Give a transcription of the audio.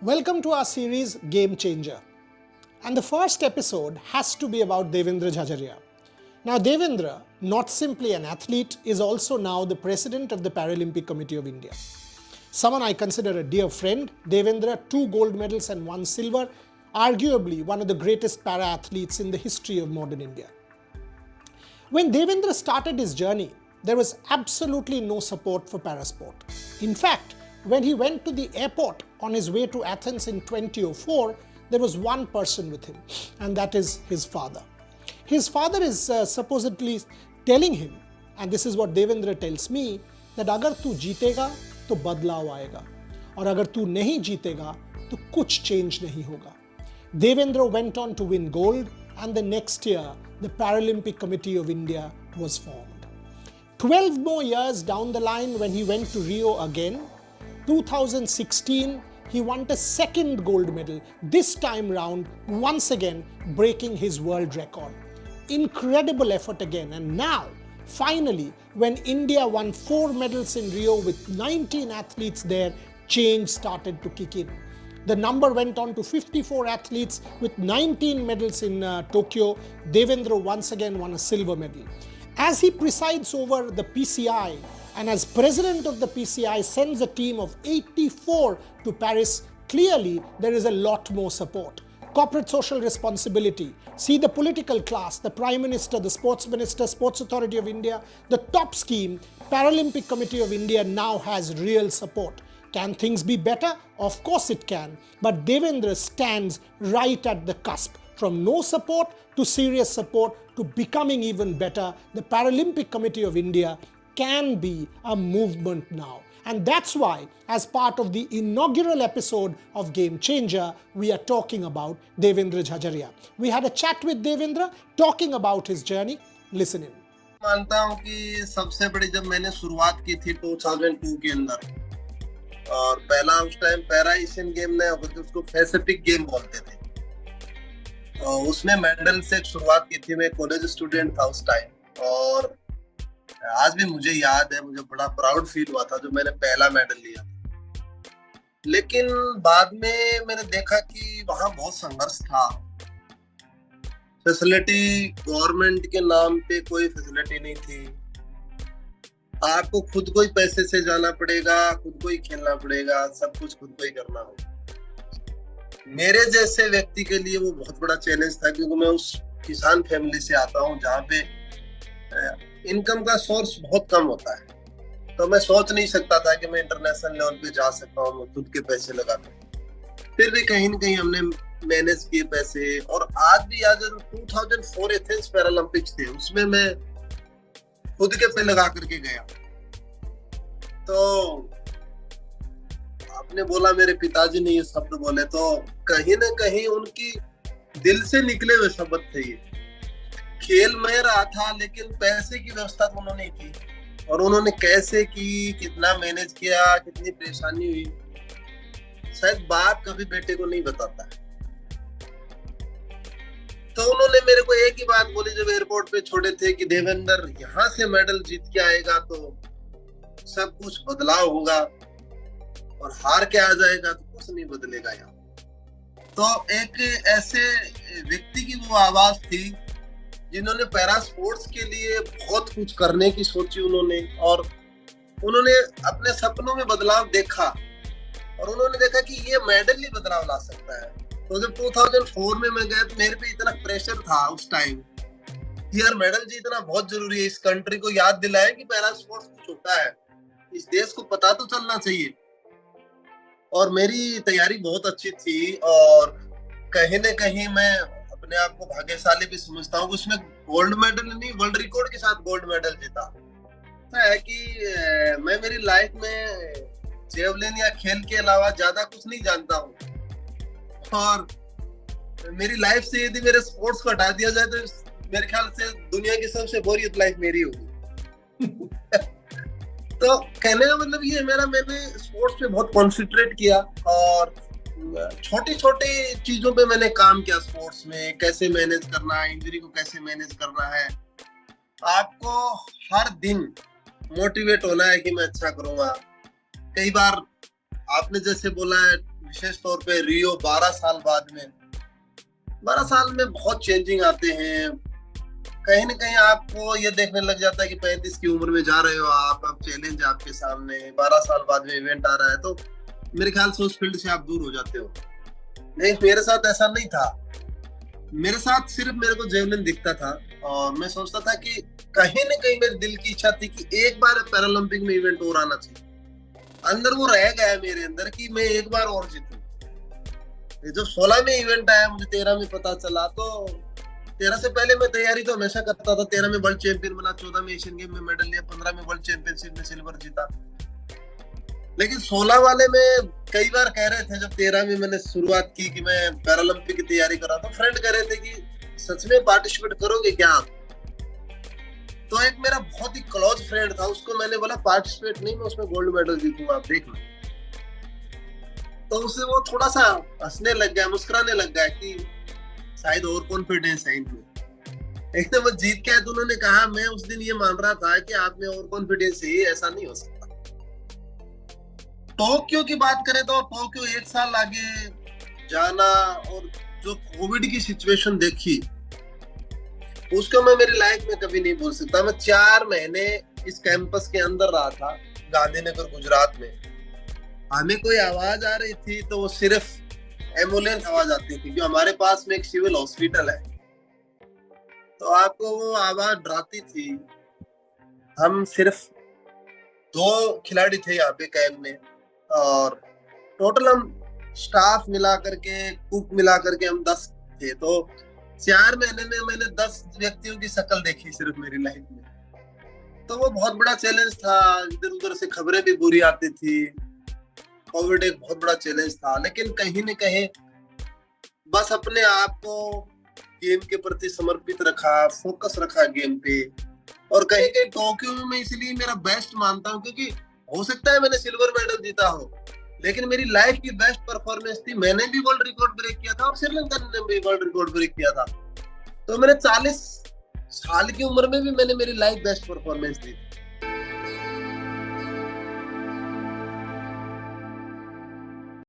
Welcome to our series Game Changer. And the first episode has to be about Devendra Jhajaria. Now, Devendra, not simply an athlete, is also now the president of the Paralympic Committee of India. Someone I consider a dear friend, Devendra, 2 gold medals and 1 silver, arguably one of the greatest para-athletes in the history of modern India. When Devendra started his journey, there was absolutely no support for parasport. In fact, when he went to the airport on his way to Athens in 2004, there was one person with him, and that is his father. His father is supposedly telling him, and this is what Devendra tells me, that अगर तू जीतेगा तो बदलाव आएगा और अगर तू नहीं जीतेगा तो कुछ change नहीं होगा. Devendra went on to win gold, and the next year the Paralympic Committee of India was formed. 12 more years down the line, when he went to Rio again, 2016, he won a second gold medal, this time round once again breaking his world record. Incredible effort again, and now finally when India won 4 medals in Rio with 19 athletes there, change started to kick in. The number went on to 54 athletes with 19 medals in Tokyo. Devendra once again won a silver medal. As he presides over the PCI and as president of the PCI sends a team of 84 to Paris, clearly there is a lot more support. Corporate social responsibility. See the political class, the Prime Minister, the Sports Minister, Sports Authority of India, the top scheme, Paralympic Committee of India now has real support. Can things be better? Of course it can. But Devendra stands right at the cusp. From no support to serious support to becoming even better, the Paralympic Committee of India can be a movement now. And that's why, as part of the inaugural episode of Game Changer, we are talking about Devendra Jhajaria. We had a chat with Devendra talking about his journey. Listen in. मानता हूँ कि सबसे बड़ी जब मैंने शुरुआत की थी 2002 के अंदर, और पहला उस टाइम पैरा एशियन गेम नहीं होता, उसको पैसिफिक गेम बोलते थे, तो उसमें मेडल से शुरुआत की थी. मैं कॉलेज स्टूडेंट था उस टाइम, और आज भी मुझे याद है, मुझे बड़ा प्राउड फील हुआ था जो मैंने पहला मेडल लिया. लेकिन बाद में मैंने देखा कि वहाँ बहुत संघर्ष था. फैसिलिटी गवर्नमेंट के नाम पे कोई फैसिलिटी नहीं थी. आपको खुद को ही पैसे से जाना पड़ेगा, खुद को ही खेलना पड़ेगा, सब कुछ खुद को ही करना होगा. मेरे जैसे व्यक्ति के लिए वो बहुत बड़ा चैलेंज था, क्योंकि मैं उस किसान फैमिली से आता हूँ जहाँ पे इनकम का सोर्स बहुत कम होता है. तो मैं सोच नहीं सकता था कि मैं इंटरनेशनल लेवल पे जा सकता हूँ खुद के पैसे लगा कर. फिर भी कहीं न कहीं हमने मैनेज किए पैसे, और आज भी आज 2004 एथेंस पैरालंपिक्स थे, उसमें मैं खुद के पैसे लगा करके गया. तो आपने बोला मेरे पिताजी ने ये शब्द बोले, तो कहीं ना कहीं उनकी दिल से निकले हुए शब्द थे ये. खेल में रहा था, लेकिन पैसे की व्यवस्था तो उन्होंने की, और उन्होंने कैसे की, कितना मैनेज किया, कितनी परेशानी हुई, शायद बाप कभी बेटे को नहीं बताता है. तो उन्होंने मेरे को एक ही बात बोली जब एयरपोर्ट पे छोड़े थे कि देवेंद्र, यहाँ से मेडल जीत के आएगा तो सब कुछ बदलाव होगा, और हार के आ जाएगा तो कुछ नहीं बदलेगा यहाँ. तो एक ऐसे व्यक्ति की वो आवाज थी जिन्होंने पैरा स्पोर्ट्स के लिए बहुत कुछ करने की सोची उन्होंने, और उन्होंने अपने सपनों में बदलाव देखा, और उन्होंने देखा कि ये मेडल ही बदलाव ला सकता है. तो जब 2004 में मैं गया तो मेरे पे इतना प्रेशर था उस टाइम कि यार मेडल जीतना बहुत जरूरी है. इस कंट्री को याद दिलाए कि पैरा स्पोर्ट्स कुछ होता है, इस देश को पता तो चलना चाहिए. और मेरी तैयारी बहुत अच्छी थी, और कहीं न कहीं मैं अपने आप को भाग्यशाली भी समझता हूँ. उसमें गोल्ड मेडल नहीं, वर्ल्ड रिकॉर्ड के साथ गोल्ड मेडल जीता. है कि मैं मेरी लाइफ में जेवलिन या खेल के अलावा ज्यादा कुछ नहीं जानता हूँ, और मेरी लाइफ से यदि मेरे स्पोर्ट्स को हटा दिया जाए तो मेरे ख्याल से दुनिया की सबसे बोरियत लाइफ मेरी होगी. तो कहने का मतलब ये मैंने स्पोर्ट्स पे बहुत कॉन्सेंट्रेट किया, और छोटी छोटी चीजों पे मैंने काम किया. स्पोर्ट्स में कैसे मैनेज करना है, इंजरी को कैसे मैनेज करना है. आपको हर दिन मोटिवेट होना है कि मैं अच्छा करूंगा. कई बार आपने जैसे बोला है विशेष तौर पे रियो 12 साल बाद में, 12 साल में बहुत चेंजिंग आते हैं। कहीं ना कहीं आपको ये देखने लग जाता है कि 35 की उम्र में जा रहे हो आप, अब चैलेंज आपके सामने, 12 साल बाद में इवेंट आ रहा है, तो मेरे ख्याल से उस फील्ड से आप दूर हो जाते हो। नहीं, मेरे साथ ऐसा नहीं था। मेरे साथ सिर्फ मेरे को जेवलिन दिखता था और मैं सोचता था कि कहीं ना कहीं मेरे दिल की इच्छा थी कि एक बार पैरालंपिक में इवेंट और आना चाहिए। अंदर वो रह गया मेरे अंदर कि मैं एक बार और जीतूं। ये जो 16 में इवेंट आया, मुझे 13 में पता चला, तो 13 से पहले मैं तैयारी तो हमेशा करता था। 13 में वर्ल्ड चैंपियन बना, 14 में एशियन गेम में मेडल लिया, 15 में वर्ल्ड चैंपियनशिप में सिल्वर जीता। लेकिन 16 वाले में कई बार कह रहे थे, जब 13 में मैंने शुरुआत की कि मैं पैरालंपिक की तैयारी कर रहा था, फ्रेंड कह रहे थे कि सच में पार्टिसिपेट करोगे क्या आप? तो एक मेरा बहुत ही क्लोज फ्रेंड था, उसको मैंने बोला पार्टिसिपेट नहीं, मैं उसमें गोल्ड मेडल जीतूंगा, आप देखना। तो उससे वो थोड़ा सा हंसने लग गया, मुस्कुराने लग गया कि शायद और कॉन्फिडेंस है इनमें। एकदम वो जीत के आए तो उन्होंने कहा, मैं उस दिन ये मान रहा था कि आप में और कॉन्फिडेंस है, ऐसा नहीं हो सकता। टोक्यो की बात करें तो टोक्यो 1 साल आगे जाना और जो कोविड की सिचुएशन देखी, उसको मैं मेरी लाइफ में कभी नहीं भूल सकता। मैं 4 महीने इस कैंपस के अंदर रहा था, गांधीनगर गुजरात में। हमें कोई आवाज आ रही थी तो वो सिर्फ एम्बुलेंस आवाज आती थी, जो हमारे पास में एक सिविल हॉस्पिटल है, तो आपको वो आवाज डराती थी। हम सिर्फ 2 खिलाड़ी थे यहाँ पे कैंप में, और टोटल हम स्टाफ मिला करके, कुक मिला करके हम 10 थे। तो 4 महीने में मैंने 10 व्यक्तियों की शक्ल देखी सिर्फ मेरी लाइफ में। तो वो बहुत बड़ा चैलेंज था। इधर उधर से खबरें भी बुरी आती थी, कोविड एक बहुत बड़ा चैलेंज था। लेकिन कहीं न कहीं बस अपने आप को गेम के प्रति समर्पित रखा, फोकस रखा गेम पे। और कहीं कहीं टोक्यो में मैं इसलिए मेरा बेस्ट मानता हूँ, क्योंकि हो सकता है मैंने सिल्वर मेडल जीता हो, लेकिन मेरी लाइफ की बेस्ट परफॉर्मेंस थी। मैंने भी वर्ल्ड रिकॉर्ड ब्रेक किया था और श्रीलंका ने भी वर्ल्ड रिकॉर्ड ब्रेक किया था। तो मैंने 40 साल की उम्र में भी मैंने मेरी लाइफ बेस्ट परफॉर्मेंस दी थी।